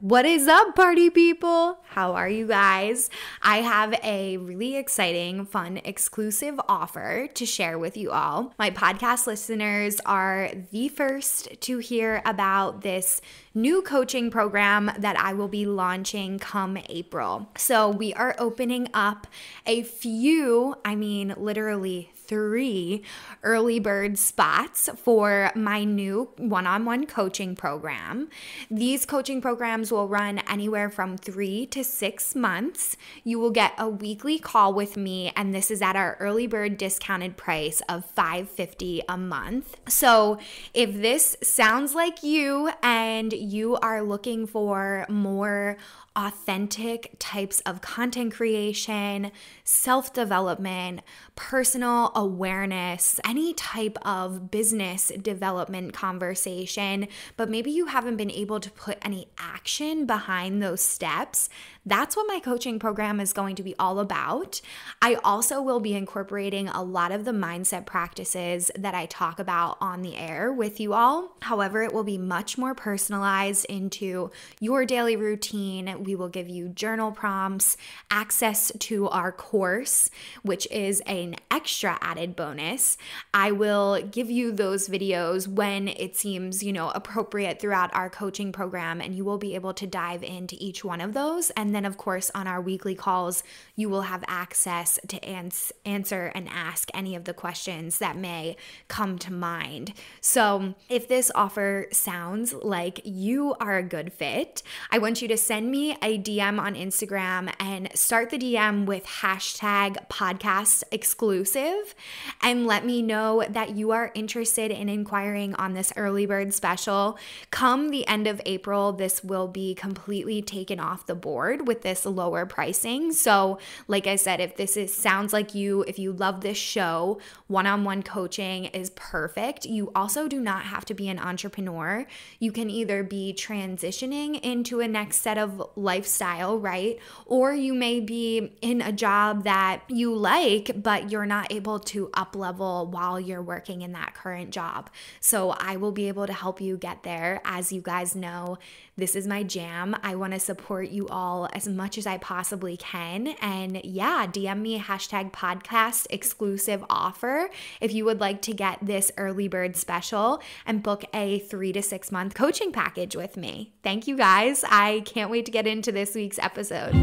What is up, party people? How are you guys? I have a really exciting, fun, exclusive offer to share with you all. My podcast listeners are the first to hear about this new coaching program that I will be launching come April. So we are opening up a few, literally 3 early bird spots for my new one-on-one coaching program. These coaching programs will run anywhere from 3 to 6 months. You will get a weekly call with me, and this is at our early bird discounted price of $550 a month. So if this sounds like you and you are looking for more authentic types of content creation, self-development, personal awareness, any type of business development conversation, but maybe you haven't been able to put any action behind those steps, that's what my coaching program is going to be all about. I also will be incorporating a lot of the mindset practices that I talk about on the air with you all. However, it will be much more personalized into your daily routine. We will give you journal prompts, access to our course, which is an extra added bonus. I will give you those videos when it seems, appropriate throughout our coaching program, and you will be able to dive into each one of those. And then, of course, on our weekly calls, you will have access to answer and ask any of the questions that may come to mind. So if this offer sounds like you are a good fit, I want you to send me a DM on Instagram and start the DM with hashtag podcast exclusive and let me know that you are interested in inquiring on this early bird special. Come the end of April, this will be completely taken off the board with this lower pricing. So like I said, if sounds like you, if you love this show, one-on-one coaching is perfect. You also do not have to be an entrepreneur. You can either be transitioning into a next set of lifestyle, right? Or you may be in a job that you like, but you're not able to up level while you're working in that current job. So I will be able to help you get there. As you guys know, this is my jam. I want to support you all as much as I possibly can. And yeah, DM me hashtag podcast exclusive offer if you would like to get this early bird special and book a 3 to 6 month coaching package with me. Thank you guys. I can't wait to get into this week's episode.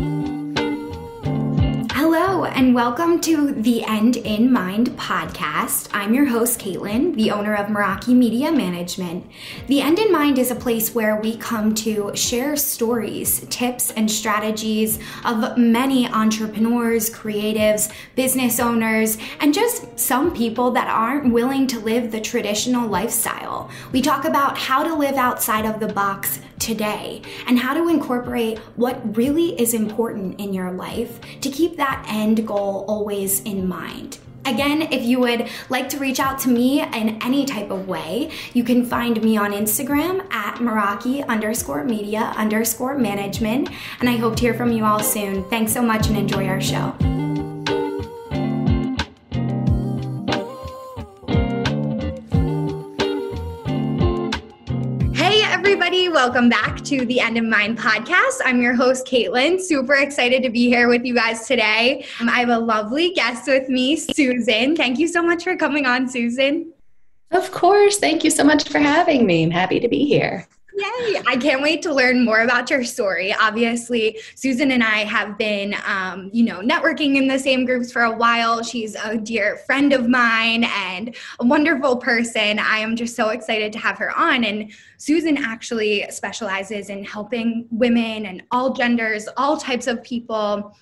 Hello, and welcome to the End in Mind podcast. I'm your host, Caitlin, the owner of Meraki Media Management. The End in Mind is a place where we come to share stories, tips, and strategies of many entrepreneurs, creatives, business owners, and just some people that aren't willing to live the traditional lifestyle. We talk about how to live outside of the box today and how to incorporate what really is important in your life to keep that end goal always in mind. Again, if you would like to reach out to me in any type of way, you can find me on Instagram at Meraki_media_management. And I hope to hear from you all soon. Thanks so much and enjoy our show. Everybody, welcome back to the End of Mind podcast. I'm your host, Caitlin. Super excited to be here with you guys today. I have a lovely guest with me, Susan. Thank you so much for coming on, Susan. Of course. Thank you so much for having me. I'm happy to be here. Yay! I can't wait to learn more about your story. Obviously, Susan and I have been, networking in the same groups for a while. She's a dear friend of mine and a wonderful person. I am just so excited to have her on. And Susan actually specializes in helping women and all genders, all types of people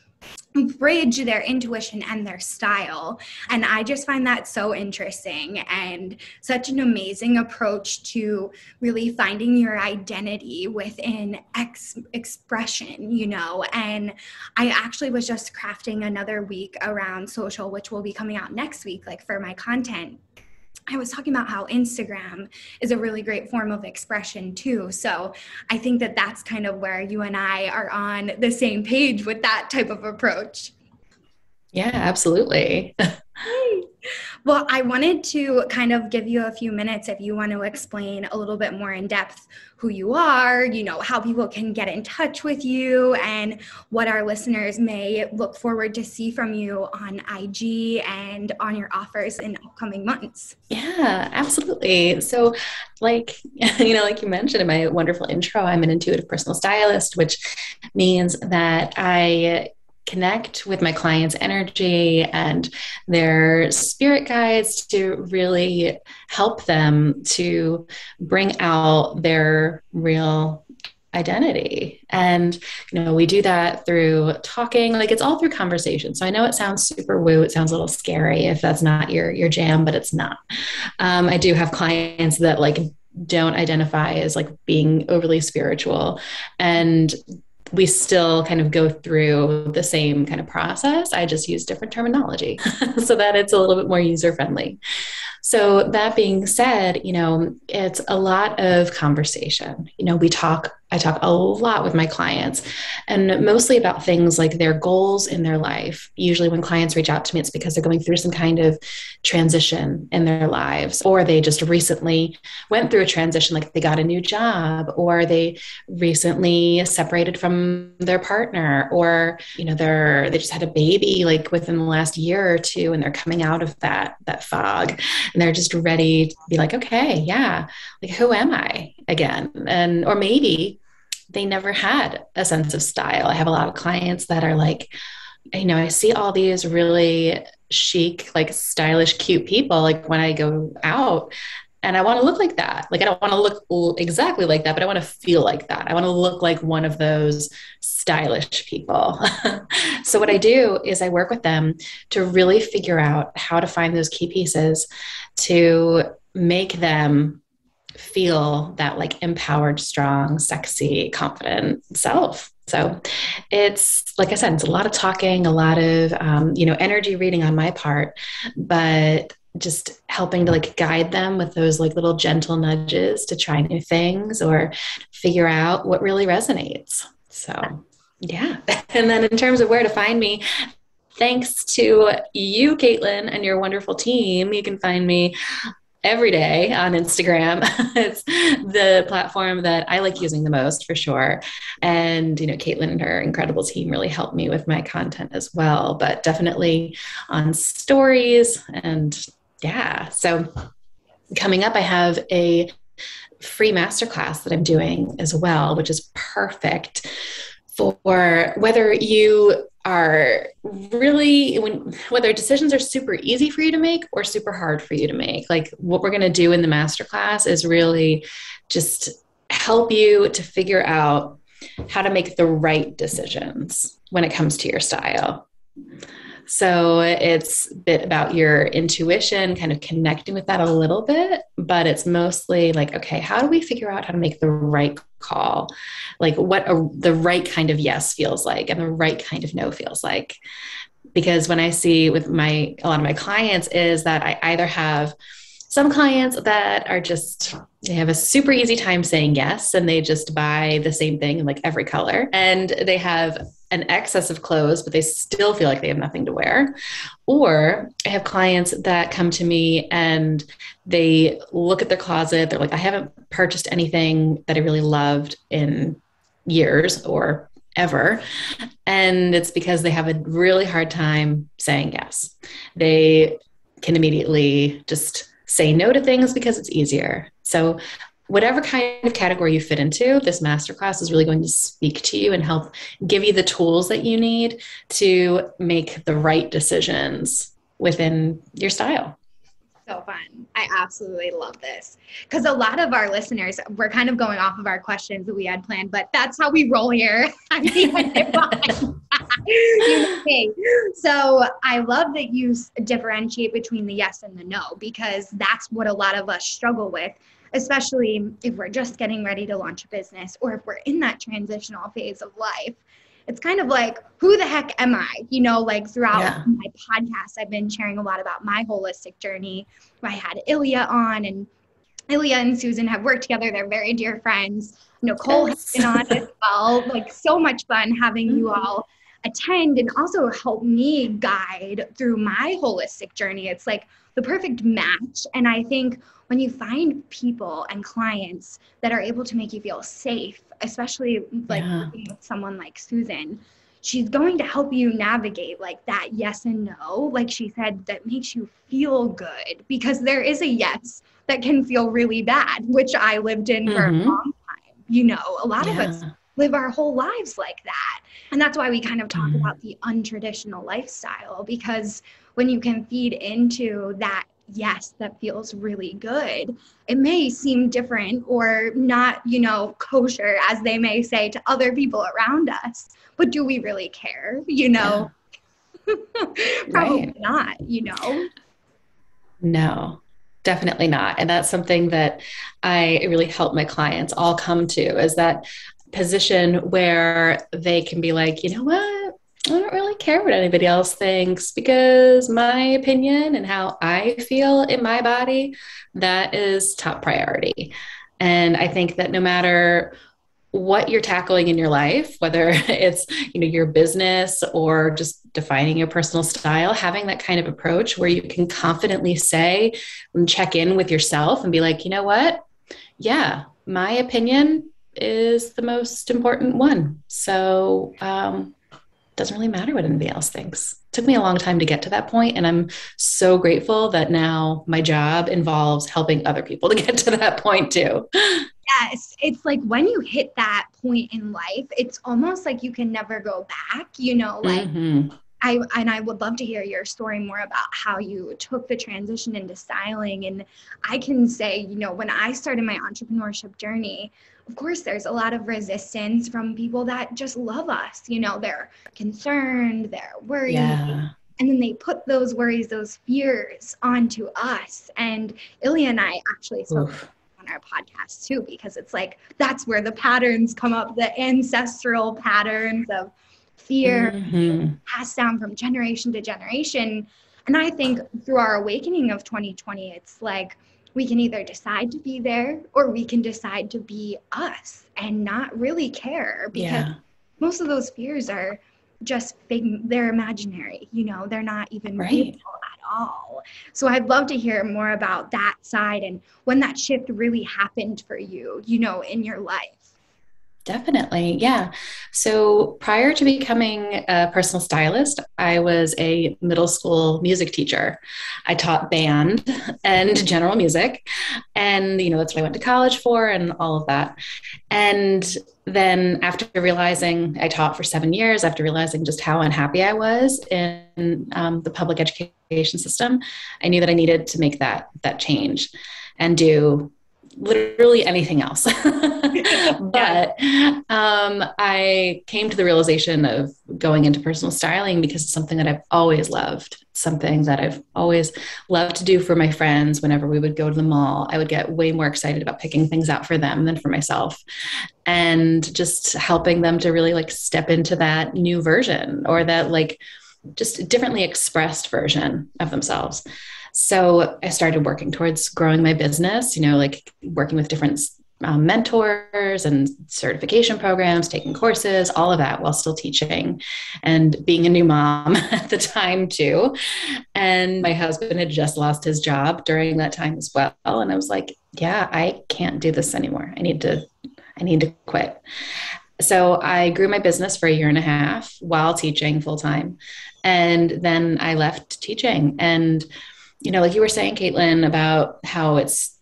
bridge their intuition and their style. And I just find that so interesting and such an amazing approach to really finding your identity within expression, and I actually was just crafting another week around social, which will be coming out next week, like for my content. I was talking about how Instagram is a really great form of expression too. So I think that that's kind of where you and I are on the same page with that type of approach. Yeah, absolutely. Well, I wanted to kind of give you a few minutes if you want to explain a little bit more in depth who you are, how people can get in touch with you, and what our listeners may look forward to see from you on IG and on your offers in upcoming months. Yeah, absolutely. So, like, like you mentioned in my wonderful intro, I'm an intuitive personal stylist, which means that I connect with my clients' energy and their spirit guides to really help them to bring out their real identity. And, we do that through talking, like it's all through conversation. So I know it sounds super woo. It sounds a little scary if that's not your jam, but it's not. I do have clients that like don't identify as like being overly spiritual, and we still kind of go through the same kind of process. I just use different terminology so that it's a little bit more user friendly. So that being said, it's a lot of conversation. I talk a lot with my clients, and mostly about things like their goals in their life. Usually when clients reach out to me, it's because they're going through some kind of transition in their lives, or they just recently went through a transition, like they got a new job, or they recently separated from their partner, or, they just had a baby like within the last year or two, and they're coming out of that fog, and they're just ready to be like, okay, yeah, like who am I again? Or maybe they never had a sense of style. I have a lot of clients that are like, I see all these really chic, like stylish, cute people, like when I go out, and I want to look like that. Like, I don't want to look exactly like that, but I want to feel like that. I want to look like one of those stylish people. So what I do is I work with them to really figure out how to find those key pieces to make them feel that like empowered, strong, sexy, confident self. So it's, like I said, it's a lot of talking, a lot of, energy reading on my part, but just helping to like guide them with those like little gentle nudges to try new things or figure out what really resonates. So yeah. And then in terms of where to find me, thanks to you, Caitlin, and your wonderful team, you can find me every day on Instagram. It's the platform that I like using the most for sure. And, Caitlin and her incredible team really helped me with my content as well, but definitely on stories. And yeah, so coming up, I have a free masterclass that I'm doing as well, which is perfect for whether you are really, whether decisions are super easy for you to make or super hard for you to make. Like what we're going to do in the masterclass is really just help you to figure out how to make the right decisions when it comes to your style. So it's a bit about your intuition, kind of connecting with that a little bit, but it's mostly like, okay, how do we figure out how to make the right call? Like what the right kind of yes feels like and the right kind of no feels like. Because when I see with a lot of my clients is that I either have some clients that are they have a super easy time saying yes, and they just buy the same thing in like every color. And they have an excess of clothes, but they still feel like they have nothing to wear. Or I have clients that come to me and they look at their closet. They're like, I haven't purchased anything that I really loved in years or ever. And it's because they have a really hard time saying yes. They can immediately just say no to things because it's easier. So whatever kind of category you fit into, this masterclass is really going to speak to you and help give you the tools that you need to make the right decisions within your style. So fun. I absolutely love this because a lot of our listeners, we're kind of going off of our questions that we had planned, but that's how we roll here. I'm the you know me. So I love that you differentiate between the yes and the no, because that's what a lot of us struggle with, especially if we're just getting ready to launch a business or if we're in that transitional phase of life. It's kind of like, who the heck am I? Like throughout my podcast, I've been sharing a lot about my holistic journey. I had Ilya on, and Ilya and Susan have worked together. They're very dear friends. Nicole has been on as well. Like so much fun having you all attend and also help me guide through my holistic journey. It's like the perfect match. And I think when you find people and clients that are able to make you feel safe, especially like working with someone like Susan, she's going to help you navigate like that yes and no, like she said, that makes you feel good, because there is a yes that can feel really bad, which I lived in for a long time. You know, a lot of us live our whole lives like that. And that's why we kind of talk about the untraditional lifestyle, because when you can feed into that yes that feels really good, it may seem different or not, you know, kosher, as they may say, to other people around us. But do we really care? You know, probably not, you know? No, definitely not. And that's something that I really help my clients all come to, is that position where they can be like, you know what? I don't really care what anybody else thinks, because my opinion and how I feel in my body, that is top priority. And I think that no matter what you're tackling in your life, whether it's, you know, your business or just defining your personal style, having that kind of approach where you can confidently say and check in with yourself and be like, you know what? Yeah, my opinion is the most important one. So it doesn't really matter what anybody else thinks. It took me a long time to get to that point, and I'm so grateful that now my job involves helping other people to get to that point too. Yes, it's like when you hit that point in life, it's almost like you can never go back, you know, like I would love to hear your story more about how you took the transition into styling. And I can say, you know, when I started my entrepreneurship journey, of course, there's a lot of resistance from people that just love us. You know, they're concerned, they're worried. Yeah. And then they put those worries, those fears onto us. And Ilya and I actually spoke on our podcast too, because it's like, that's where the patterns come up, the ancestral patterns of fear passed down from generation to generation. And I think through our awakening of 2020, it's like we can either decide to be there or we can decide to be us and not really care, because most of those fears are just fake, they're imaginary, you know, they're not even real at all. So I'd love to hear more about that side and when that shift really happened for you, you know, in your life. Definitely. Yeah. So prior to becoming a personal stylist, I was a middle school music teacher. I taught band and general music. And, you know, that's what I went to college for and all of that. And then after realizing, I taught for 7 years, after realizing just how unhappy I was in the public education system, I knew that I needed to make that change and do literally anything else. But I came to the realization of going into personal styling because it's something that I've always loved, something that I've always loved to do for my friends. Whenever we would go to the mall, I would get way more excited about picking things out for them than for myself, and just helping them to really like step into that new version, or that like just differently expressed version of themselves. So I started working towards growing my business, you know, like working with different mentors and certification programs, taking courses, all of that while still teaching and being a new mom at the time too. And my husband had just lost his job during that time as well. And I was like, yeah, I can't do this anymore. I need to quit. So I grew my business for 1.5 years while teaching full time. And then I left teaching. And you know, like you were saying, Caitlin, about how it's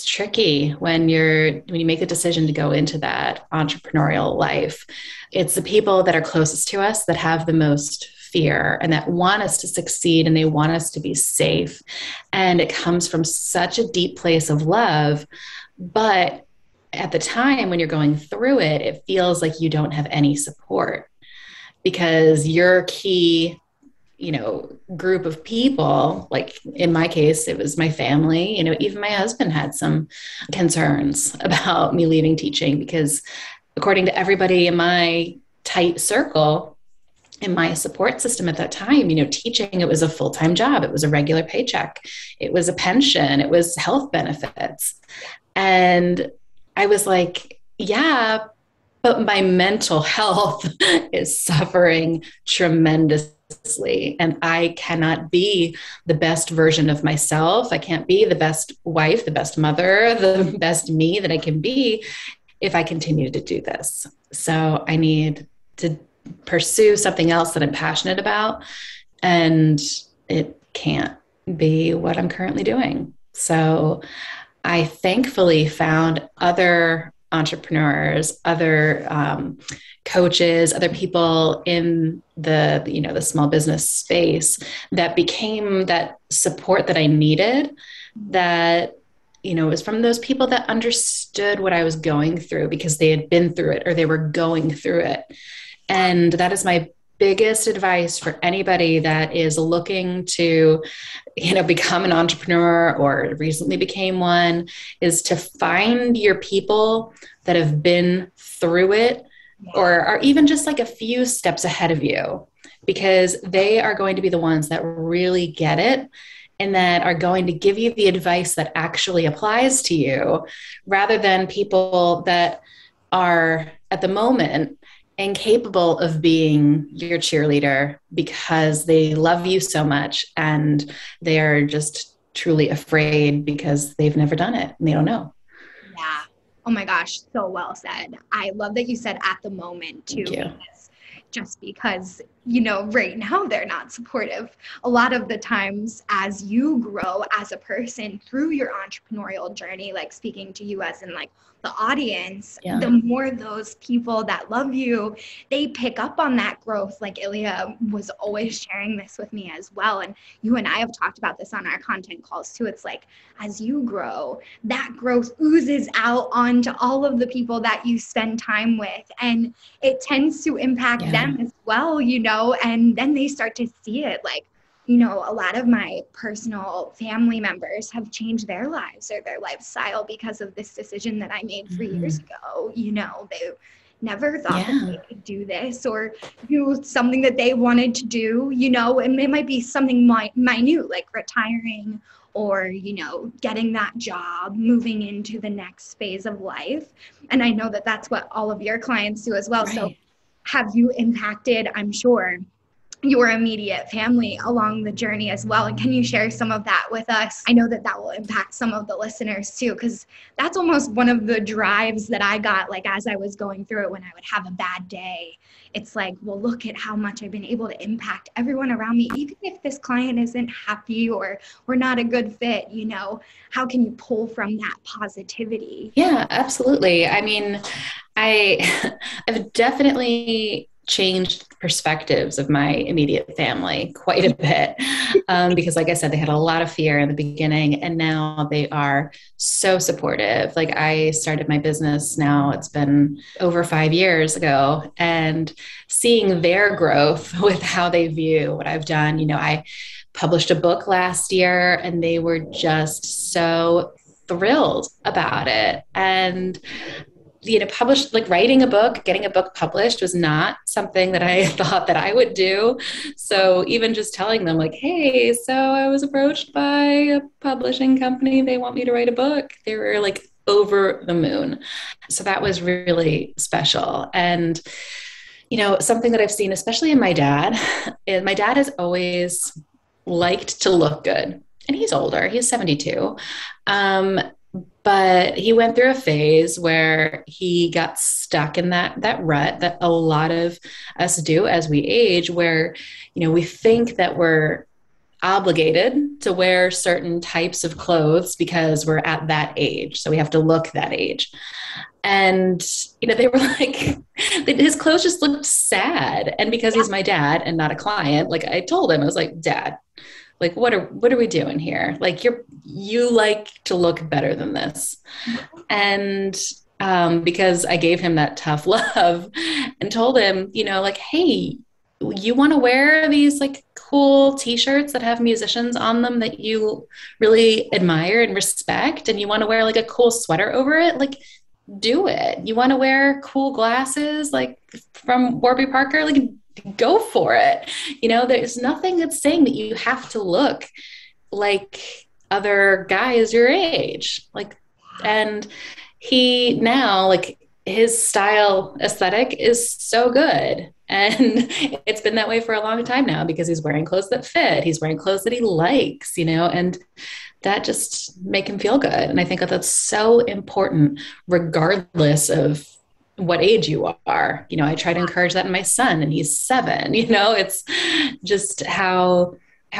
tricky when you make the decision to go into that entrepreneurial life. It's the people that are closest to us that have the most fear and that want us to succeed, and they want us to be safe. And it comes from such a deep place of love. But at the time when you're going through it, it feels like you don't have any support, because your key, you know, group of people, like in my case, it was my family, you know, even my husband had some concerns about me leaving teaching, because according to everybody in my tight circle, in my support system at that time, you know, teaching, it was a full-time job. It was a regular paycheck. It was a pension. It was health benefits. And I was like, yeah, But my mental health is suffering tremendously. And I cannot be the best version of myself. I can't be the best wife, the best mother, the best me that I can be if I continue to do this. So I need to pursue something else that I'm passionate about. And it can't be what I'm currently doing. So I thankfully found other entrepreneurs, other coaches, other people in the small business space that became that support that I needed. That it was from those people that understood what I was going through because they had been through it or they were going through it. And that is my biggest advice for anybody that is looking to become an entrepreneur or recently became one, is to find your people that have been through it or are even just like a few steps ahead of you, because they are going to be the ones that really get it and that are going to give you the advice that actually applies to you, rather than people that are at the moment incapable of being your cheerleader because they love you so much and they are just truly afraid because they've never done it and they don't know. Yeah. Oh my gosh, so well said. I love that you said at the moment too, because just because, right now they're not supportive. A lot of the times as you grow as a person through your entrepreneurial journey, like speaking to you as in like the audience, the more those people that love you, they pick up on that growth. Like Ilya was always sharing this with me as well. And you and I have talked about this on our content calls too. It's like, as you grow, that growth oozes out onto all of the people that you spend time with. And it tends to impact them as well, and then they start to see it. Like, a lot of my personal family members have changed their lives or their lifestyle because of this decision that I made 3 years ago. They never thought that they could do this or do something that they wanted to do, and it might be something minute, like retiring or, getting that job, moving into the next phase of life. And I know that that's what all of your clients do as well. Right. So have you impacted, I'm sure, your immediate family along the journey as well? And can you share some of that with us? I know that will impact some of the listeners too, because that's almost one of the drives that I got, like as I was going through it, when I would have a bad day. It's like, well, look at how much I've been able to impact everyone around me. Even if this client isn't happy or we're not a good fit, how can you pull from that positivity? Yeah, absolutely. I mean, I've definitely changed perspectives of my immediate family quite a bit because, like I said, they had a lot of fear in the beginning, and now they are so supportive. Like, I started my business now, it's been over 5 years ago, and seeing their growth with how they view what I've done. I published a book last year, and they were just so thrilled about it. And published, like writing a book, getting a book published was not something that I thought that I would do. So even just telling them like, hey, so I was approached by a publishing company. They want me to write a book. They were like over the moon. So that was really special. And, something that I've seen, especially in my dad, is my dad has always liked to look good. And he's older, he's 72. But he went through a phase where he got stuck in that rut that a lot of us do as we age, where, we think that we're obligated to wear certain types of clothes because we're at that age. So we have to look that age. And, they were like, his clothes just looked sad. And because he's my dad and not a client, like I told him, I was like, Dad, like, what are we doing here? Like, you like to look better than this. And because I gave him that tough love and told him, like, hey, you want to wear these like cool t-shirts that have musicians on them that you really admire and respect, and you want to wear like a cool sweater over it, like, do it. You want to wear cool glasses like from Warby Parker, like, go for it. There's nothing that's saying that you have to look like other guys your age. Like, and he now, like, his style aesthetic is so good. And it's been that way for a long time now because he's wearing clothes that fit, he's wearing clothes that he likes, and that just make him feel good. And I think that that's so important, regardless of what age you are. I try to encourage that in my son, and he's 7. It's just how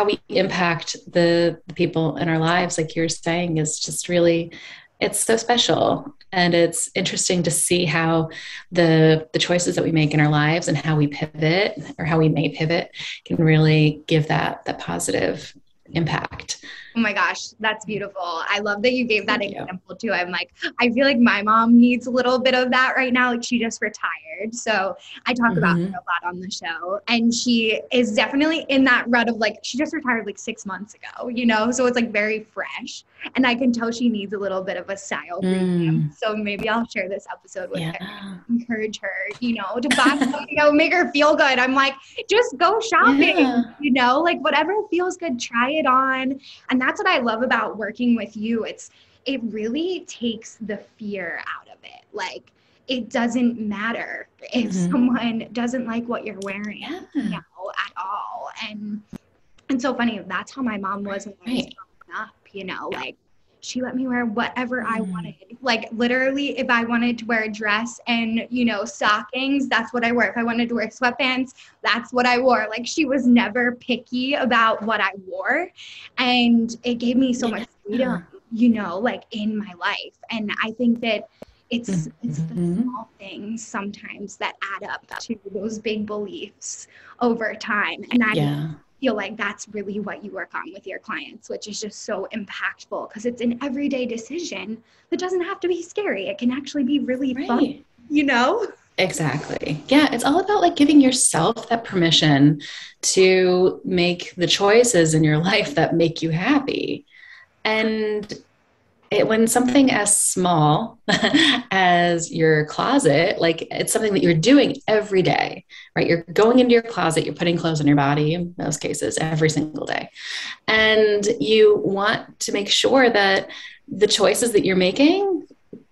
we impact the people in our lives, like you're saying, is just really, it's so special. And it's interesting to see how the choices that we make in our lives and how we pivot, or how we may pivot, can really give that positive impact. Oh my gosh, that's beautiful. I love that you gave that example too. I'm like, I feel like my mom needs a little bit of that right now. Like, she just retired. So I talk about her a lot on the show. And she is definitely in that rut of like, she just retired like 6 months ago, So it's like very fresh. And I can tell she needs a little bit of a style revamp. So maybe I'll share this episode with her, encourage her, to buy something, make her feel good. I'm like, just go shopping, like whatever feels good, try it on. And that's what I love about working with you. It really takes the fear out of it. Like, it doesn't matter if someone doesn't like what you're wearing, at all. And so funny, that's how my mom was when I was growing up, like, she let me wear whatever I wanted. Like, literally, if I wanted to wear a dress and, stockings, that's what I wore. If I wanted to wear sweatpants, that's what I wore. Like, she was never picky about what I wore. And it gave me so much freedom, like in my life. And I think that it's the small things sometimes that add up to those big beliefs over time. And I feel like that's really what you work on with your clients, which is just so impactful, because it's an everyday decision that doesn't have to be scary. It can actually be really fun, Exactly. Yeah. It's all about like giving yourself that permission to make the choices in your life that make you happy. And when something as small as your closet, like, it's something that you're doing every day, right? You're going into your closet, you're putting clothes on your body in most cases every single day. And you want to make sure that the choices that you're making,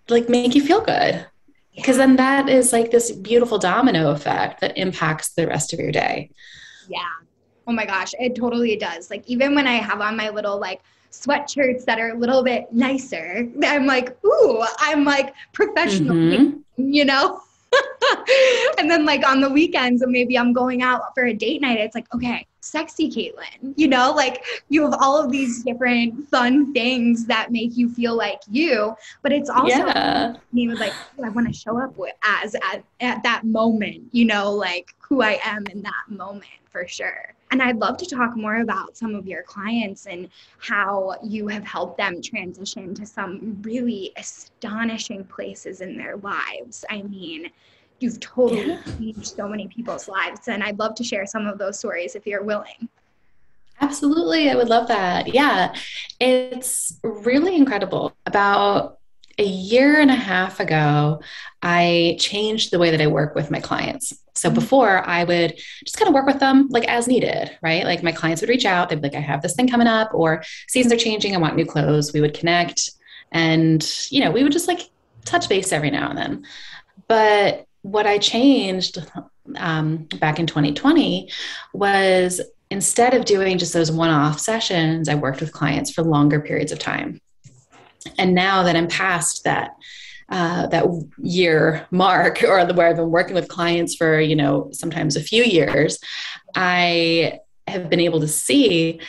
like, make you feel good. Because then that is like this beautiful domino effect that impacts the rest of your day. Yeah. Oh my gosh, it totally does. Like, even when I have on my little like sweatshirts that are a little bit nicer, I'm like, ooh, I'm like professional, And then like on the weekends, and maybe I'm going out for a date night, it's like, okay, sexy Caitlin, like, you have all of these different fun things that make you feel like you, but it's also me with like, I want to show up at that moment, like who I am in that moment, for sure. And I'd love to talk more about some of your clients and how you have helped them transition to some really astonishing places in their lives. I mean, you've totally changed so many people's lives. And I'd love to share some of those stories if you're willing. Absolutely. I would love that. Yeah. It's really incredible. About a year and a half ago, I changed the way that I work with my clients. So before, I would just kind of work with them like as needed, right? Like, my clients would reach out, they'd be like, I have this thing coming up, or seasons are changing, I want new clothes. We would connect, and, we would just like touch base every now and then. But what I changed back in 2020 was, instead of doing just those one-off sessions, I worked with clients for longer periods of time. And now that I'm past that year mark, or where I've been working with clients for, sometimes a few years, I have been able to see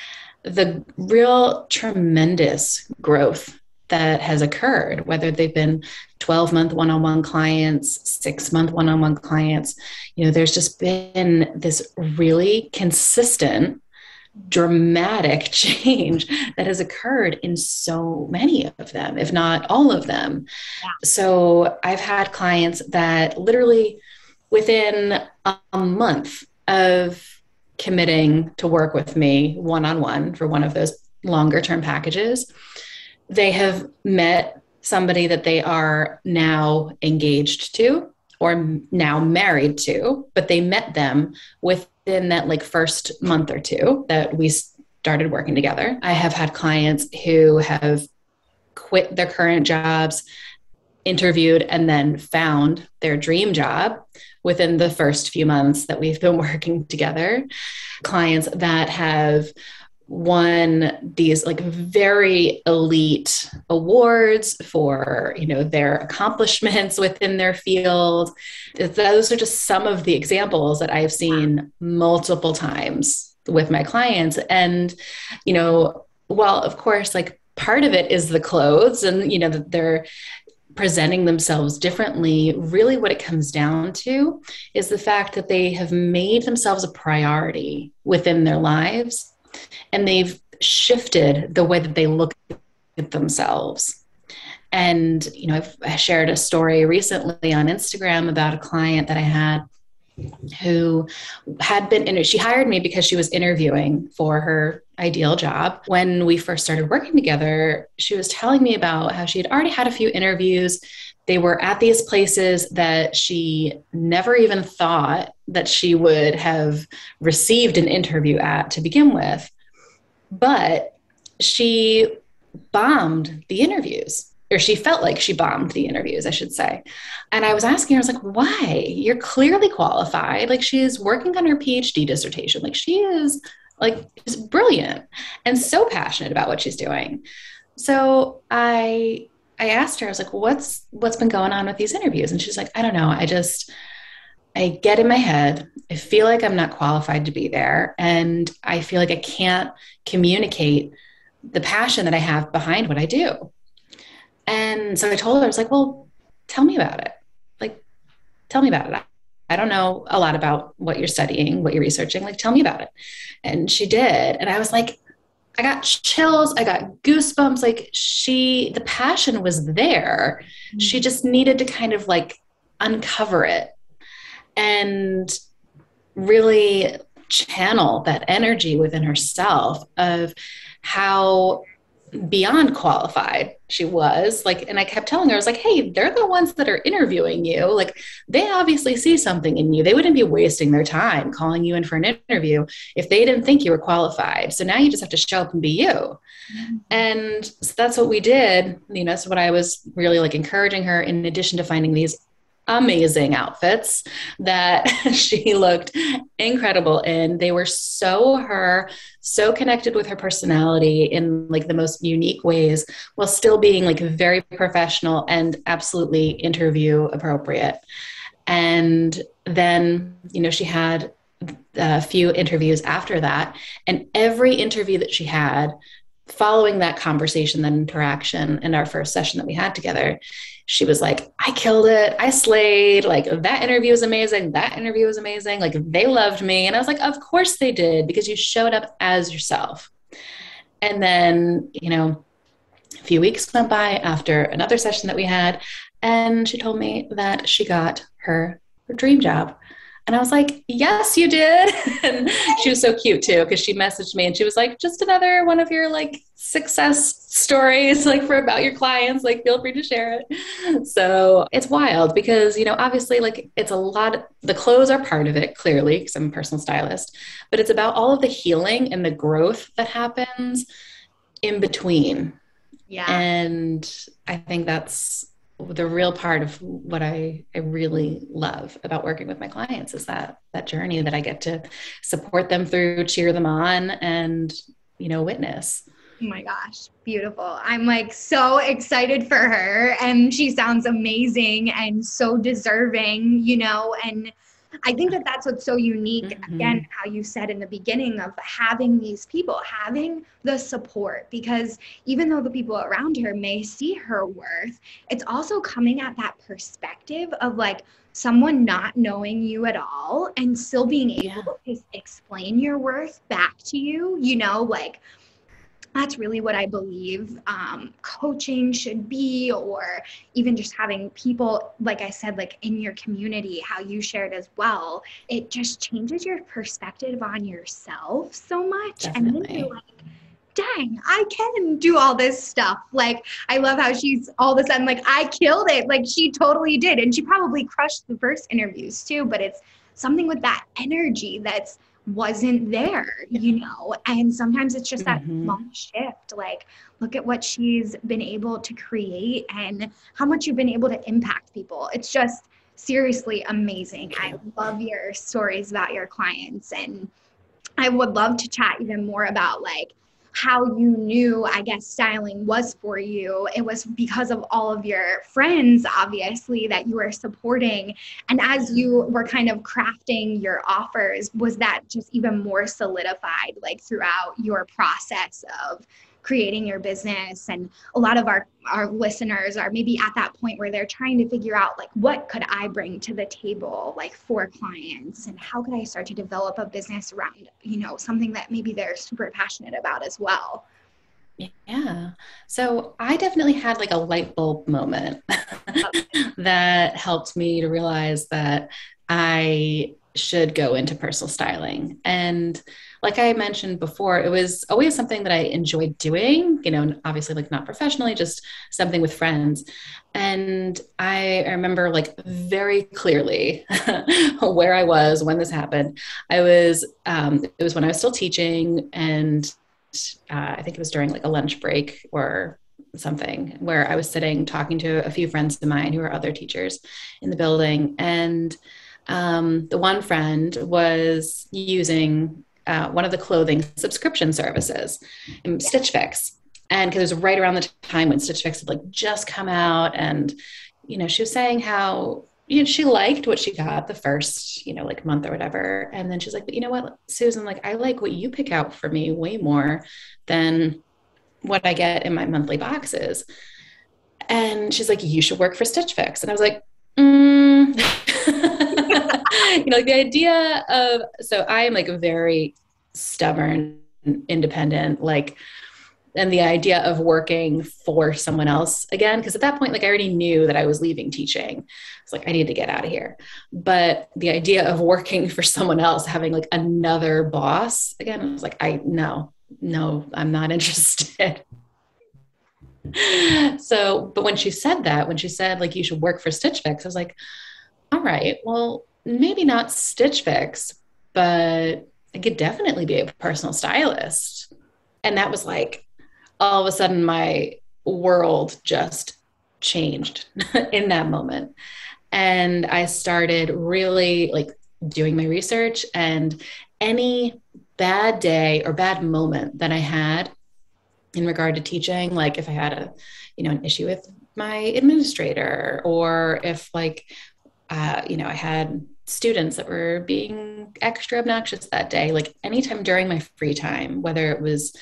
the real tremendous growth that has occurred, whether they've been 12-month one-on-one clients, 6-month one-on-one clients. There's just been this really consistent, dramatic change that has occurred in so many of them, if not all of them. Yeah. So I've had clients that literally within a month of committing to work with me one-on-one for one of those longer term packages, they have met somebody that they are now engaged to or now married to, but they met them within that like first month or two that we started working together. I have had clients who have quit their current jobs, interviewed and then found their dream job within the first few months that we've been working together. Clients that have won these like very elite awards for, their accomplishments within their field. Those are just some of the examples that I've seen multiple times with my clients. And, while of course, like part of it is the clothes and, that they're presenting themselves differently, really what it comes down to is the fact that they have made themselves a priority within their lives, and they've shifted the way that they look at themselves. And, I shared a story recently on Instagram about a client that I had who had been, she hired me because she was interviewing for her ideal job. When we first started working together, she was telling me about how she had already had a few interviews. They were at these places that she never even thought that she would have received an interview at to begin with. But she bombed the interviews, or she felt like she bombed the interviews, I should say. And I was asking her, I was like, why? You're clearly qualified. Like, she is working on her PhD dissertation. Like, she is like just brilliant and so passionate about what she's doing. So I asked her, I was like, what's been going on with these interviews? And she's like, I don't know. I get in my head. I feel like I'm not qualified to be there. And I feel like I can't communicate the passion that I have behind what I do. And so I told her, I was like, well, tell me about it. Like, tell me about it. I don't know a lot about what you're studying, what you're researching. Like, tell me about it. And she did. And I was like, I got chills. I got goosebumps. Like, the passion was there. Mm-hmm. She just needed to kind of like uncover it and really channel that energy within herself of how beyond qualified she was. Like, and I kept telling her, I was like, hey, they're the ones that are interviewing you. Like, they obviously see something in you. They wouldn't be wasting their time calling you in for an interview if they didn't think you were qualified. So now you just have to show up and be you. Mm-hmm. And so that's what we did. That's what I was really like encouraging her, in addition to finding these amazing outfits that she looked incredible in. They were so connected with her personality in like the most unique ways, while still being like very professional and absolutely interview appropriate. And then, she had a few interviews after that, and every interview that she had following that conversation, that interaction in our first session that we had together, she was like, I killed it. I slayed. Like, that interview was amazing. That interview was amazing. Like, they loved me. And I was like, of course they did, because you showed up as yourself. And then, a few weeks went by after another session that we had, and she told me that she got her dream job. And I was like, yes, you did. And she was so cute too, because she messaged me and she was like, just another one of your like success stories, like about your clients, like feel free to share it. So it's wild because, obviously like it's a lot, the clothes are part of it, clearly, because I'm a personal stylist, but it's about all of the healing and the growth that happens in between. Yeah. And I think that's the real part of what I really love about working with my clients, is that journey that I get to support them through, cheer them on, and, witness. Oh my gosh, beautiful. I'm like so excited for her, and she sounds amazing and so deserving, and I think that that's what's so unique, mm-hmm. Again, how you said in the beginning of having these people, having the support, because even though the people around her may see her worth, it's also coming at that perspective of like someone not knowing you at all and still being able to explain your worth back to you, like that's really what I believe coaching should be, or even just having people, like I said, like in your community, how you shared as well. It just changes your perspective on yourself so much. Definitely. And then you're like, dang, I can do all this stuff. Like, I love how she's all of a sudden like, I killed it. Like, she totally did. And she probably crushed the first interviews too, but it's something with that energy that's wasn't there, and sometimes it's just that Mm-hmm. small shift. Like, look at what she's been able to create and how much you've been able to impact people. It's just seriously amazing. Thank I you. love your stories about your clients, and I would love to chat even more about like how you knew, I guess, styling was for you. It was because of all of your friends, obviously, that you were supporting. And as you were kind of crafting your offers, was that just even more solidified like throughout your process of creating your business? And a lot of our listeners are maybe at that point where they're trying to figure out like, what could I bring to the table like for clients, and how could I start to develop a business around something that maybe they're super passionate about as well. Yeah. So I definitely had like a light bulb moment that helped me to realize that I should go into personal styling. And like I mentioned before, it was always something that I enjoyed doing, obviously like not professionally, just something with friends. And I remember like very clearly where I was when this happened. It was when I was still teaching, and I think it was during like a lunch break or something, where I was sitting talking to a few friends of mine who are other teachers in the building. And the one friend was using one of the clothing subscription services, Stitch Fix. And because it was right around the time when Stitch Fix had like just come out. And, she was saying how, she liked what she got the first, like month or whatever. And then she's like, but you know what, Susan, like, I like what you pick out for me way more than what I get in my monthly boxes. And she's like, you should work for Stitch Fix. And I was like, like the idea of, so I am like a very stubborn, independent, like, and the idea of working for someone else again, because at that point, like I already knew that I was leaving teaching. It's like, I need to get out of here. But the idea of working for someone else, having like another boss again, I was like, no, I'm not interested. So, but when she said that, when she said like you should work for Stitch Fix, I was like, all right, well, maybe not Stitch Fix, but I could definitely be a personal stylist. And that was like all of a sudden my world just changed in that moment. And I started really like doing my research, and any bad day or bad moment that I had in regard to teaching, like if I had an issue with my administrator, or if like I had students that were being extra obnoxious that day, like anytime during my free time, whether it was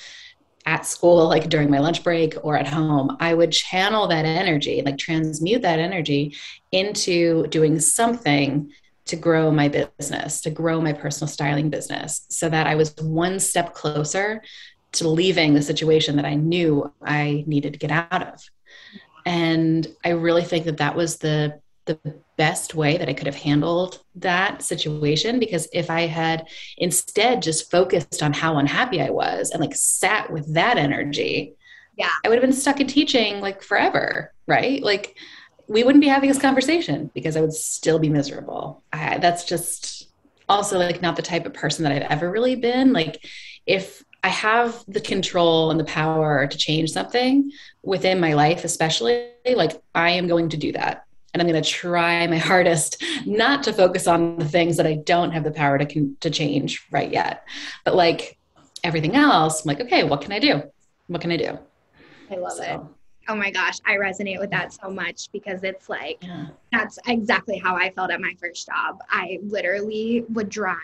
at school, like during my lunch break, or at home, I would channel that energy, like transmute that energy into doing something to grow my business, to grow my personal styling business, so that I was one step closer to leaving the situation that I knew I needed to get out of. And I really think that that was the best way that I could have handled that situation, because if I had instead just focused on how unhappy I was and like sat with that energy, Yeah. I would have been stuck in teaching like forever, right? Like we wouldn't be having this conversation because I would still be miserable. That's just also like not the type of person that I've ever really been. Like if I have the control and the power to change something within my life, especially, like I am going to do that. And I'm going to try my hardest not to focus on the things that I don't have the power to change right yet. But like everything else, I'm like, okay, what can I do? What can I do? I love it. So, Oh my gosh, I resonate with that so much, because it's like, yeah. that's exactly how I felt at my first job. I literally would drive,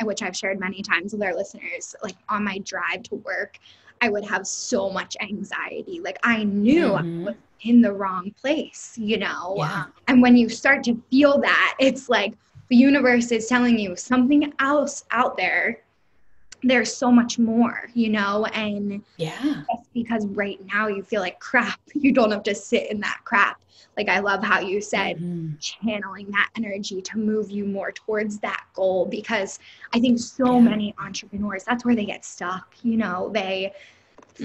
which I've shared many times with our listeners, like on my drive to work, I would have so much anxiety. Like I knew I Mm-hmm. was in the wrong place. Yeah. And when you start to feel that, it's like the universe is telling you something else out there. There's so much more, and Yeah. just because right now you feel like crap, you don't have to sit in that crap. Like I love how you said Mm-hmm. channeling that energy to move you more towards that goal, because I think so Yeah. many entrepreneurs, that's where they get stuck. They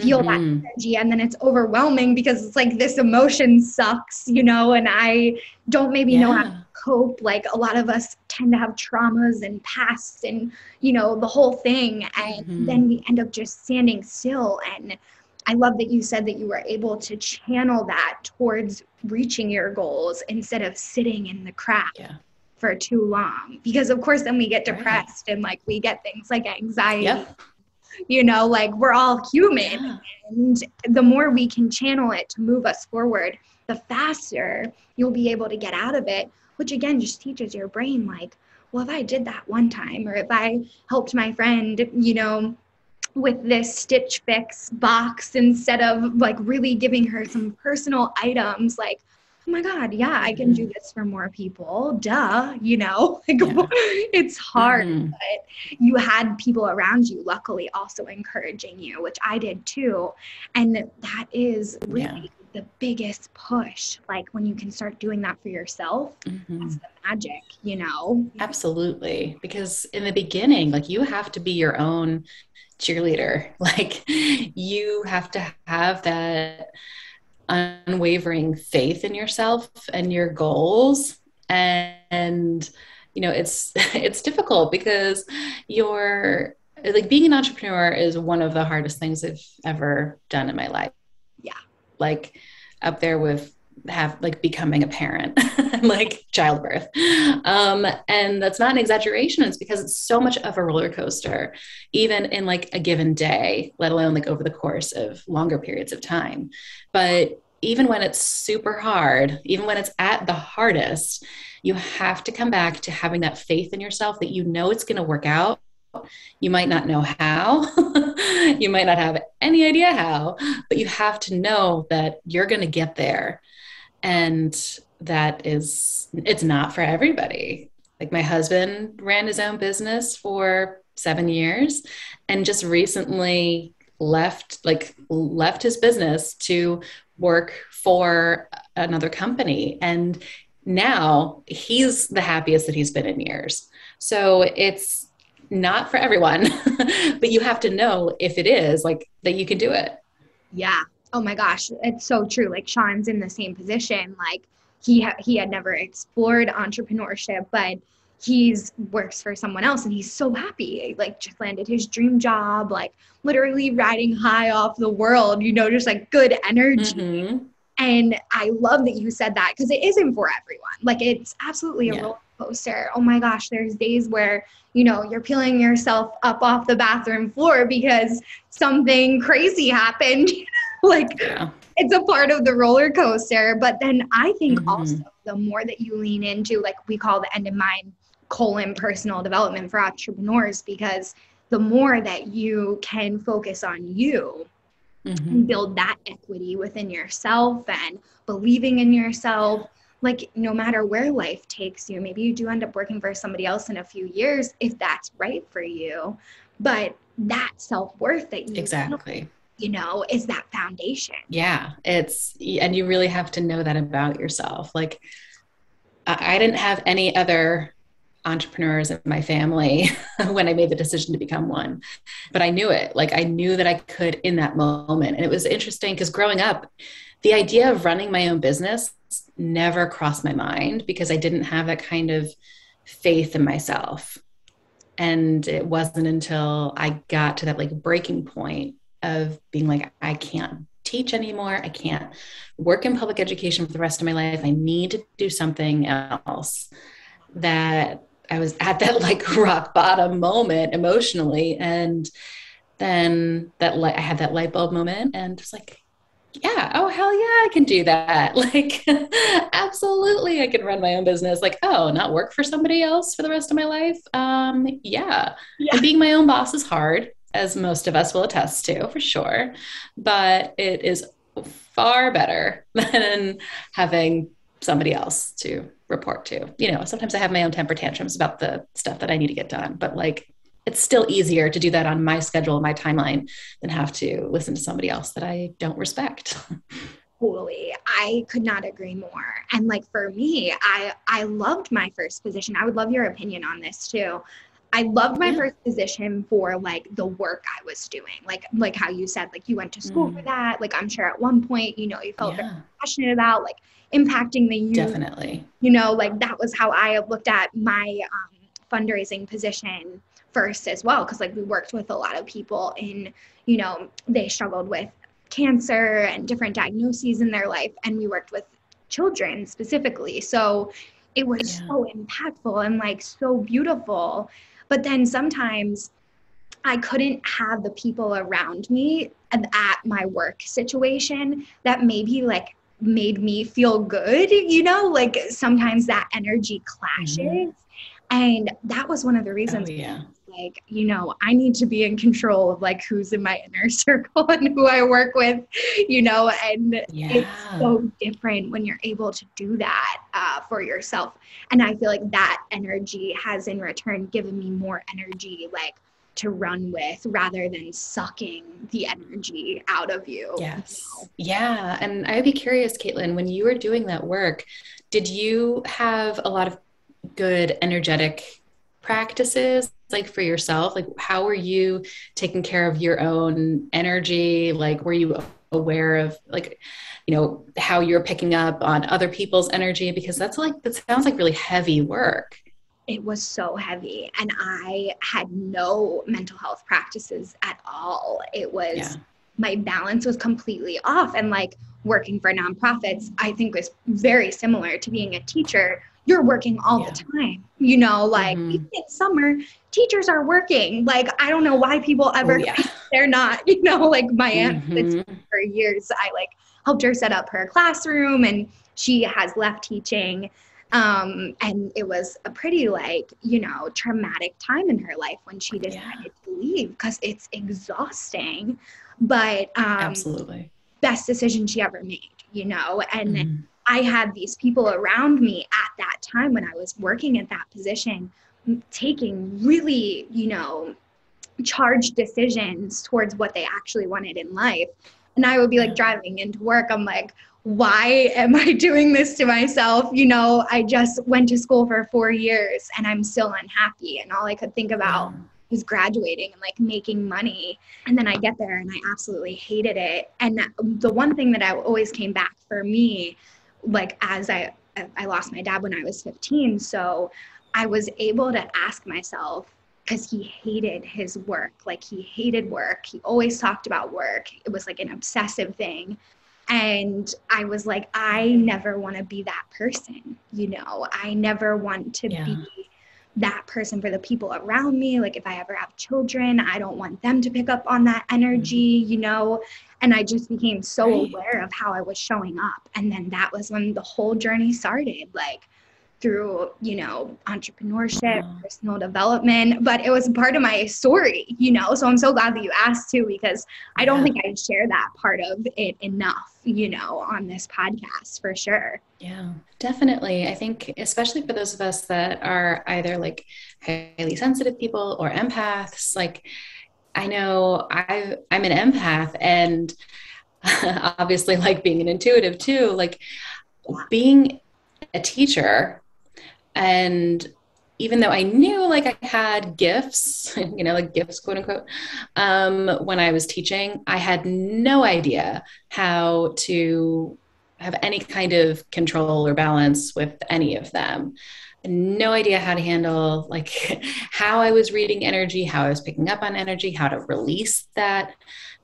feel that energy, and then it's overwhelming because it's like this emotion sucks, and I don't maybe know how to cope. Like a lot of us tend to have traumas and pasts and the whole thing, and then we end up just standing still. And I love that you said that you were able to channel that towards reaching your goals instead of sitting in the crap for too long, because of course then we get depressed and like we get things like anxiety. Like we're all human, and the more we can channel it to move us forward, the faster you'll be able to get out of it, which again just teaches your brain like, well, if I did that one time, or if I helped my friend, with this Stitch Fix box instead of like really giving her some personal items, like, oh my God, I can do this for more people. Duh, it's hard, but you had people around you, luckily, also encouraging you, which I did too. And that is really the biggest push. Like when you can start doing that for yourself, that's the magic, Absolutely. Because in the beginning, like you have to be your own cheerleader. Like you have to have that unwavering faith in yourself and your goals. And it's difficult because you're like, being an entrepreneur is one of the hardest things I've ever done in my life. Like up there with becoming a parent, like childbirth. And that's not an exaggeration. It's because it's so much of a roller coaster, even in like a given day, let alone like over the course of longer periods of time. But even when it's super hard, even when it's at the hardest, you have to come back to having that faith in yourself that it's going to work out. You might not know how, you might not have any idea how, but you have to know that you're going to get there. And it's not for everybody. Like my husband ran his own business for 7 years and just recently left his business to work for another company. And now he's the happiest that he's been in years. So it's not for everyone, but you have to know if it is like that you can do it. Yeah. Oh my gosh. It's so true. Like Sean's in the same position. Like he had never explored entrepreneurship, but he's works for someone else and he's so happy. Like just landed his dream job, like literally riding high off the world, just like good energy. And I love that you said that because it isn't for everyone. Like it's absolutely a roller coaster. Oh my gosh, there's days where, you're peeling yourself up off the bathroom floor because something crazy happened. It's a part of the roller coaster. But then I think also the more that you lean into, like we call the end in mind, personal development for entrepreneurs, because the more that you can focus on you and build that equity within yourself and believing in yourself, like no matter where life takes you, maybe you do end up working for somebody else in a few years if that's right for you, but that self-worth that you is that foundation. And you really have to know that about yourself. Like I didn't have any other entrepreneurs in my family when I made the decision to become one, but I knew it. Like I knew that I could in that moment. And it was interesting because growing up, the idea of running my own business never crossed my mind because I didn't have that kind of faith in myself. And it wasn't until I got to that like breaking point of being like, I can't teach anymore. I can't work in public education for the rest of my life. I need to do something else. That I was at that like rock bottom moment emotionally. And then I had that light bulb moment and it's like, oh, hell yeah, I can do that. Like, absolutely, I can run my own business. Like, oh, not work for somebody else for the rest of my life. Yeah. And being my own boss is hard, as most of us will attest to, for sure. But it is far better than having somebody else to report to. Sometimes I have my own temper tantrums about the stuff that I need to get done, but like, it's still easier to do that on my schedule, my timeline, than have to listen to somebody else that I don't respect. Totally. I could not agree more. And like for me, I loved my first position. I would love your opinion on this too. I loved my Yeah. first position for like the work I was doing. Like how you said, like you went to school for Mm. that. Like I'm sure at one point, you know, you felt very Yeah, passionate about like impacting the youth, definitely. you know, like that was how I looked at my fundraising position first as well. Cause like we worked with a lot of people in, you know, they struggled with cancer and different diagnoses in their life. And we worked with children specifically. So it was Yeah. so impactful and like so beautiful. But then sometimes I couldn't have the people around me at my work situation that maybe like made me feel good, you know, like sometimes that energy Hmm. clashes. And that was one of the Oh reasons yeah. like, you know, I need to be in control of like who's in my inner circle and who I work with, you know, and it's Yeah. so different when you're able to do that for yourself. And I feel like that energy has in return given me more energy, like to run with rather than sucking the energy out of you. Yes. Yeah. And I'd be curious, Caitlin, when you were doing that work, did you have a lot of good energetic practices like for yourself? Like, how were you taking care of your own energy? Like, were you aware of like, how you're picking up on other people's energy? Because that sounds like really heavy work. It was so heavy and I had no mental health practices at all. It Yeah. was my balance was completely off. And like working for nonprofits, I think was very similar to being a teacher. You're working all the Yeah. time, you know, like even Hmm. in summer, teachers are working. Like I don't know why people Oh ever yeah. think they're not, you know, like my aunt that's Hmm. for years. I like helped her set up her classroom and she has left teaching. And it was a pretty like, you know, traumatic time in her life when she Yeah. decided to leave because it's exhausting, but Absolutely. best decision she ever made, you know? And Hmm. I had these people around me at that time when I was working at that position, taking really, you know, charged decisions towards what they actually wanted in life. And I would be like Yeah. driving into work. I'm like, why am I doing this to myself? You know, I just went to school for 4 years and I'm still unhappy. And all I could think Yeah. about was graduating and like making money. And then I get there and I absolutely hated it. And the one thing that I always came back for me, like as I lost my dad when I was 15. So I was able to ask myself, because he hated his work. Like he hated work. He always talked about work. It was like an obsessive thing. And I was like, I never want to be that person. You know, I never want to be Yeah. that person for the people around me. Like if I ever have children, I don't want them to pick up on that energy, Mhm. you know? And I just became so Right. aware of how I was showing up. And then that was when the whole journey started. Like through, you know, entrepreneurship, Wow. personal development, but it was part of my story, you know. So I'm so glad that you asked too, because I don't Yeah. think I share that part of it enough, you know, on this podcast for sure. Yeah, definitely. I think, especially for those of us that are either like highly sensitive people or empaths, like I know I'm an empath and obviously like being an intuitive too, like Yeah. being a teacher. And even though I knew like I had gifts, like gifts, quote unquote, when I was teaching, I had no idea how to have any kind of control or balance with any of them. No idea how to handle like how I was reading energy, how I was picking up on energy, how to release that.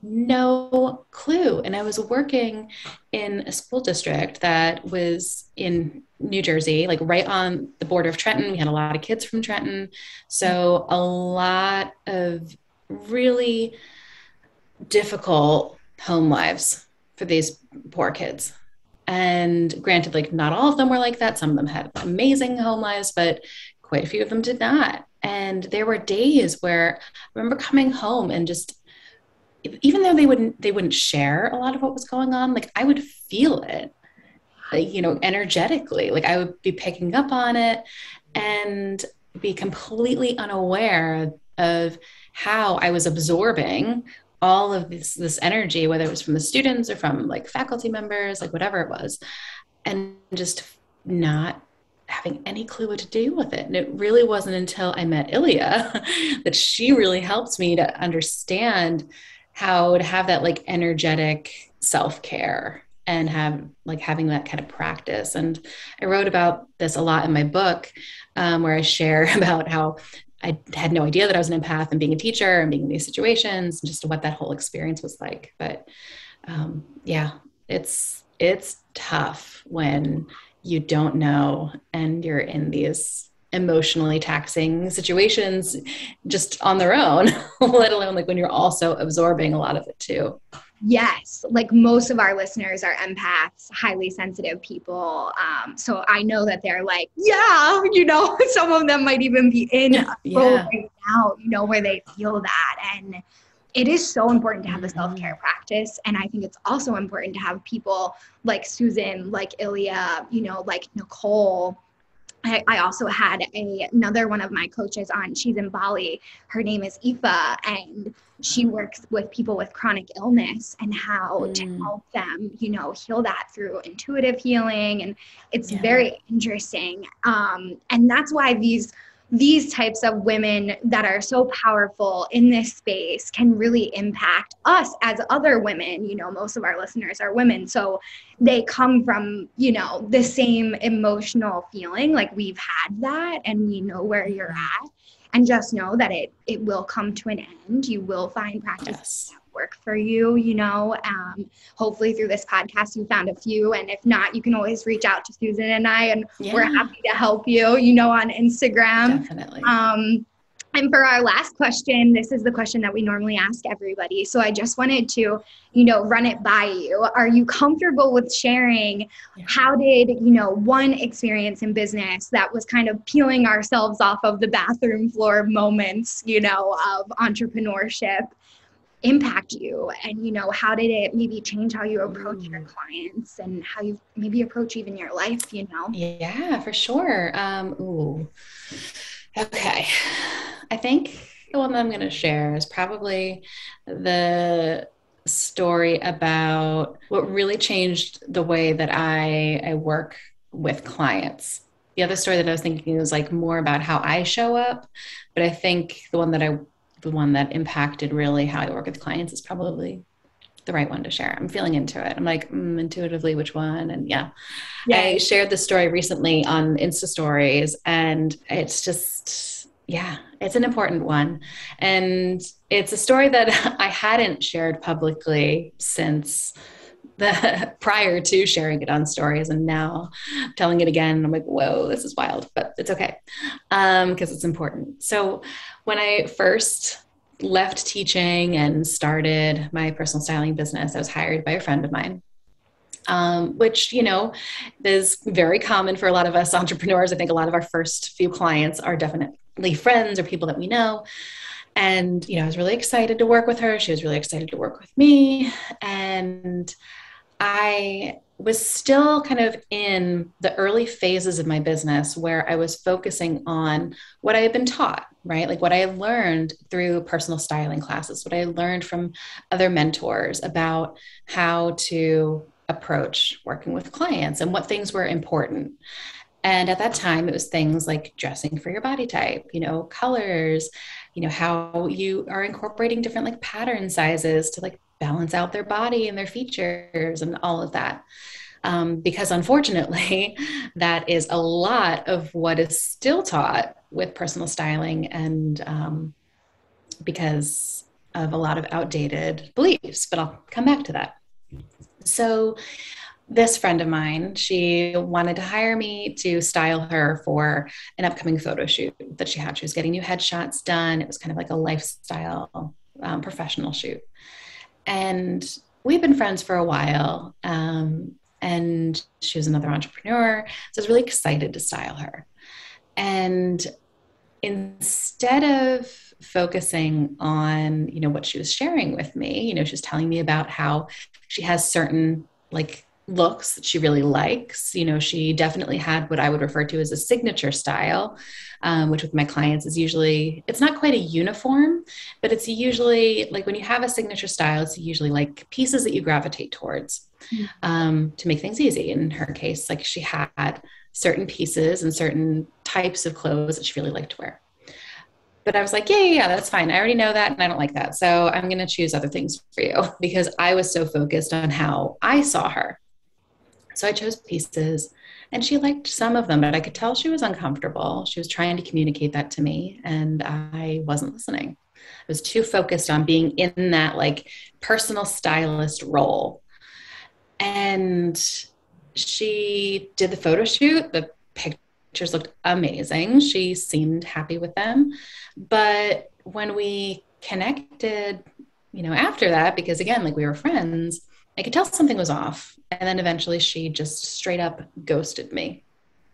No clue. And I was working in a school district that was in New Jersey, like right on the border of Trenton. We had a lot of kids from Trenton. So a lot of really difficult home lives for these poor kids. And granted, like not all of them were like that. Some of them had amazing home lives, but quite a few of them did not. And there were days where I remember coming home and just even though they wouldn't share a lot of what was going on, like I would feel it, energetically. Like I would be picking up on it and be completely unaware of how I was absorbing all of this energy, whether it was from the students or from like faculty members, like whatever it was, and just not having any clue what to do with it. And it really wasn't until I met Ilya that she really helped me to understand how to have that like energetic self-care and have like having that kind of practice. And I wrote about this a lot in my book, where I share about how I had no idea that I was an empath and being a teacher and being in these situations, just what that whole experience was like. But yeah, it's tough when you don't know and you're in these emotionally taxing situations just on their own, let alone like when you're also absorbing a lot of it too. Yes, like most of our listeners are empaths, highly sensitive people. So I know that they're like, yeah, some of them might even be in a role Yeah. right now, where they feel that. And it is so important to have the self-care practice. And I think it's also important to have people like Susan, like Ilya, like Nicole. I also had another one of my coaches on. She's in Bali. Her name is Aoife, and she works with people with chronic illness and how to help them, heal that through intuitive healing. And it's very interesting. And that's why these types of women that are so powerful in this space can really impact us as other women. Most of our listeners are women. So they come from, the same emotional feeling. Like we've had that and we know where you're at, and just know that it will come to an end. You will find practices that work for you, hopefully through this podcast you found a few, and if not, you can always reach out to Susan and I, and we're happy to help you, on Instagram. Definitely. And for our last question, this is the question that we normally ask everybody. So I just wanted to, run it by you. Are you comfortable with sharing how did, one experience in business that was kind of peeling ourselves off of the bathroom floor moments, of entrepreneurship impact you? And, how did it maybe change how you approach your clients and how you maybe approach even your life, Yeah, for sure. Okay. I think the one that I'm going to share is probably the story about what really changed the way that I work with clients. The other story that I was thinking was like more about how I show up, but I think the one that impacted really how I work with clients is probably the right one to share. I'm feeling into it. I'm like, intuitively, which one? And I shared this story recently on Insta stories, and it's just, it's an important one. And it's a story that I hadn't shared publicly since prior to sharing it on stories, and now telling it again. I'm like, whoa, this is wild, but it's okay. Because it's important. So when I first left teaching and started my personal styling business, I was hired by a friend of mine, which, is very common for a lot of us entrepreneurs. I think a lot of our first few clients are definitely friends or people that we know. And, I was really excited to work with her. She was really excited to work with me. And I was still kind of in the early phases of my business where I was focusing on what I had been taught, right? Like what I had learned through personal styling classes, what I had learned from other mentors about how to approach working with clients and what things were important. And at that time, it was things like dressing for your body type, colors, how you are incorporating different like pattern sizes to like balance out their body and their features and all of that. Because unfortunately, that is a lot of what is still taught with personal styling, and because of a lot of outdated beliefs, but I'll come back to that. So this friend of mine, she wanted to hire me to style her for an upcoming photo shoot that she had. She was getting new headshots done. It was kind of like a lifestyle professional shoot. And we've been friends for a while. And she was another entrepreneur. So I was really excited to style her. And instead of focusing on, what she was sharing with me, she was telling me about how she has certain like looks that she really likes. She definitely had what I would refer to as a signature style, which with my clients is usually, it's not quite a uniform, but it's usually like when you have a signature style, it's usually like pieces that you gravitate towards to make things easy. In her case, like she had certain pieces and certain types of clothes that she really liked to wear. But I was like, yeah, that's fine. I already know that and I don't like that. So I'm going to choose other things for you because I was so focused on how I saw her. So I chose pieces and she liked some of them, but I could tell she was uncomfortable. She was trying to communicate that to me and I wasn't listening. I was too focused on being in that like personal stylist role. And she did the photo shoot. The pictures looked amazing. She seemed happy with them. But when we connected, after that, because again, like we were friends, I could tell something was off. And then eventually she just straight up ghosted me.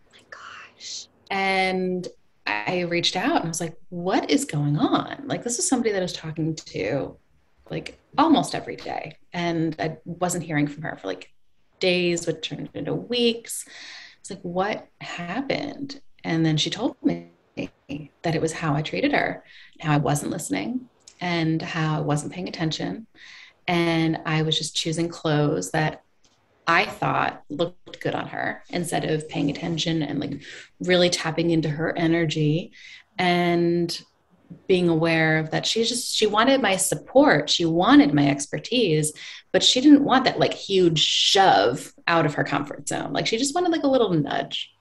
Oh my gosh. And I reached out and I was like, what is going on? Like, this is somebody that I was talking to like almost every day. And I wasn't hearing from her for like days, would turn into weeks. It's like, what happened? And then she told me that it was how I treated her, how I wasn't listening, and how I wasn't paying attention. And I was just choosing clothes that I thought looked good on her instead of paying attention and like really tapping into her energy and being aware of that she wanted my support. She wanted my expertise, but she didn't want that like huge shove out of her comfort zone. Like she just wanted like a little nudge.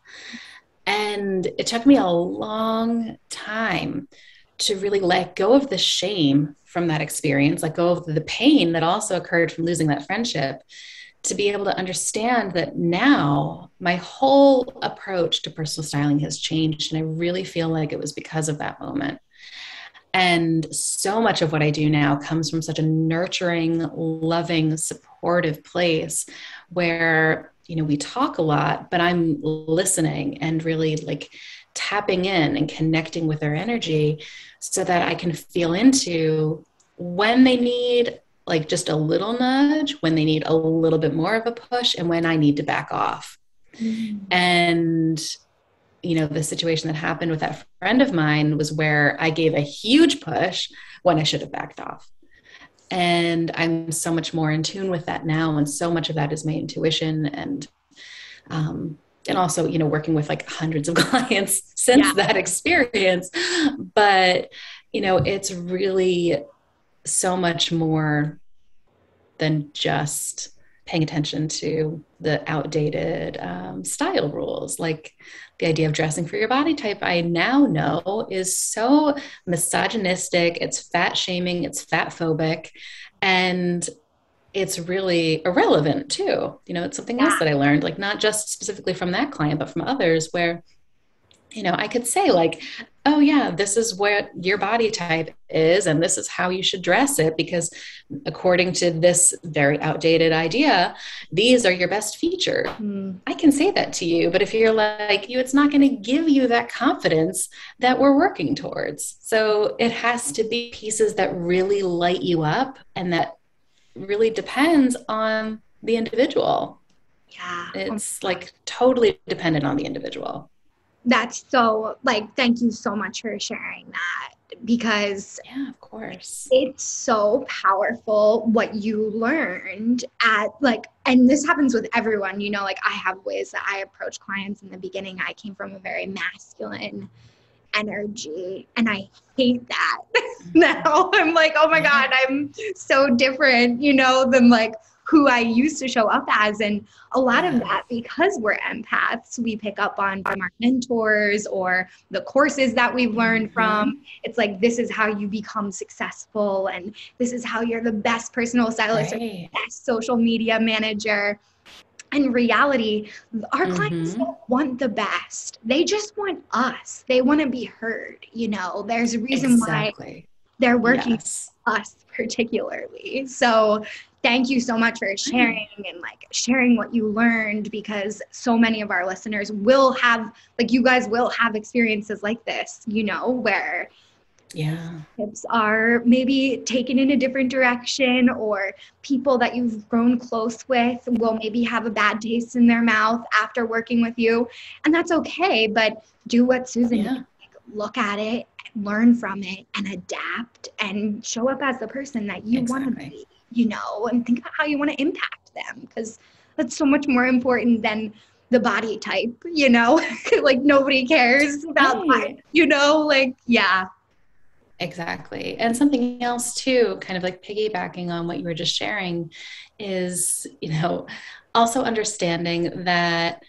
And it took me a long time to really let go of the shame from that experience, let go of the pain that also occurred from losing that friendship, to be able to understand that now my whole approach to personal styling has changed. And I really feel like it was because of that moment. And so much of what I do now comes from such a nurturing, loving, supportive place where, we talk a lot, but I'm listening and really like tapping in and connecting with their energy so that I can feel into when they need like just a little nudge, when they need a little bit more of a push, and when I need to back off. Mm-hmm. And the situation that happened with that friend of mine was where I gave a huge push when I should have backed off. And I'm so much more in tune with that now. And so much of that is my intuition and also, working with like hundreds of clients since that experience. But, it's really so much more than just paying attention to the outdated style rules. Like the idea of dressing for your body type, I now know is so misogynistic. It's fat shaming, it's fat phobic, and it's really irrelevant too. It's something else that I learned, like not just specifically from that client, but from others where, I could say like, oh yeah, this is what your body type is, and this is how you should dress it, because according to this very outdated idea, these are your best features. I can say that to you, but if you're like it's not going to give you that confidence that we're working towards. So it has to be pieces that really light you up, and that really depends on the individual. Yeah. It's like totally dependent on the individual. That's so thank you so much for sharing that, because yeah, of course, it's so powerful what you learned at and this happens with everyone, I have ways that I approach clients. In the beginning, I came from a very masculine energy and I hate that. Now I'm like, oh my God, I'm so different, than who I used to show up as. And a lot of that, because we're empaths, we pick up on from our mentors or the courses that we've learned from. It's like, this is how you become successful. And this is how you're the best personal stylist or the best social media manager. In reality, our clients don't want the best. They just want us. They want to be heard. There's a reason why they're working with us particularly. So thank you so much for sharing and sharing what you learned, because so many of our listeners will have, you guys will have experiences like this, where tips are maybe taken in a different direction, or people that you've grown close with will maybe have a bad taste in their mouth after working with you. And that's okay, but do what Susan did. Look at it, learn from it, and adapt and show up as the person that you want to be, and think about how you want to impact them, because that's so much more important than the body type, like nobody cares about that, Right. like, yeah. Exactly. And something else too, kind of like piggybacking on what you were just sharing, is, also understanding that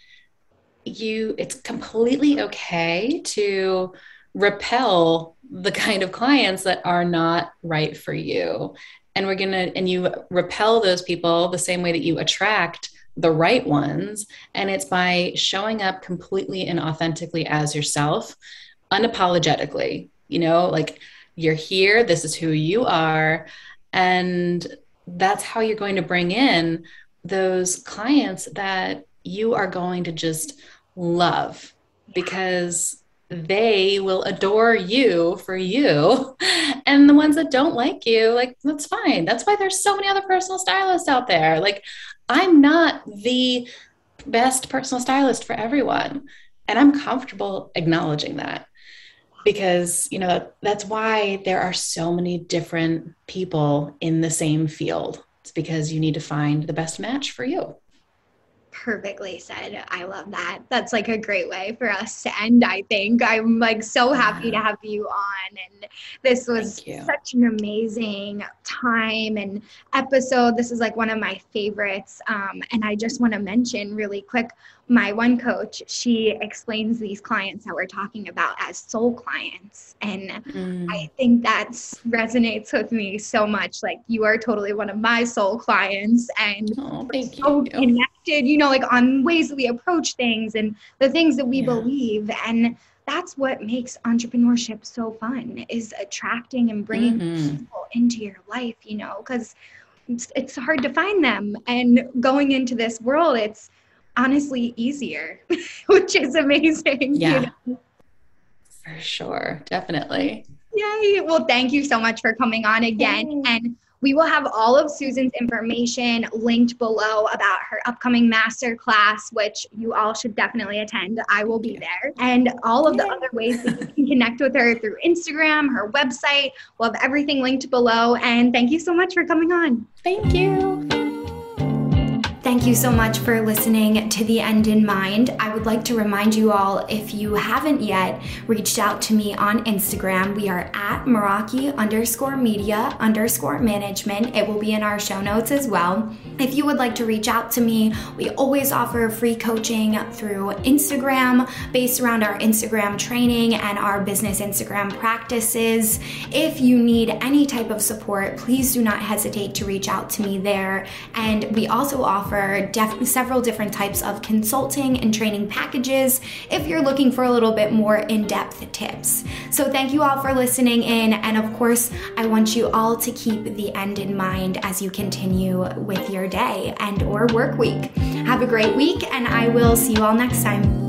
it's completely okay to repel the kind of clients that are not right for you. And you repel those people the same way that you attract the right ones. And it's by showing up completely and authentically as yourself, unapologetically, like you're here, this is who you are. And that's how you're going to bring in those clients that you are going to just love, because they will adore you for you. And the ones that don't like you, like, that's fine. That's why there's so many other personal stylists out there. Like, I'm not the best personal stylist for everyone. And I'm comfortable acknowledging that, because, that's why there are so many different people in the same field. It's because you need to find the best match for you. Perfectly said. I love that. That's like a great way for us to end, I think. I'm like so happy to have you on. And this was such an amazing time and episode. This is like one of my favorites. And I just want to mention really quick, my one coach, she explains these clients that we're talking about as soul clients. And I think that resonates with me so much. Like, you are totally one of my soul clients, and thank so you. Connected, like on ways that we approach things and the things that we believe. And that's what makes entrepreneurship so fun, is attracting and bringing people into your life, because it's hard to find them. And going into this world, it's honestly easier, which is amazing. Yeah, for sure. Definitely. Yay. Well, thank you so much for coming on again. And we will have all of Susan's information linked below about her upcoming masterclass, which you all should definitely attend. I will be there. And all of the other ways that you can connect with her through Instagram, her website. We'll have everything linked below. And thank you so much for coming on. Thank you. Thank you so much for listening to The End in Mind. I would like to remind you all, if you haven't yet reached out to me on Instagram, we are at Meraki_media_management. It will be in our show notes as well. If you would like to reach out to me, we always offer free coaching through Instagram based around our Instagram training and our business Instagram practices. If you need any type of support, please do not hesitate to reach out to me there. And we also offer several different types of consulting and training packages if you're looking for a little bit more in-depth tips. So thank you all for listening in, and of course, I want you all to keep the end in mind as you continue with your day and or work week. Have a great week, and I will see you all next time.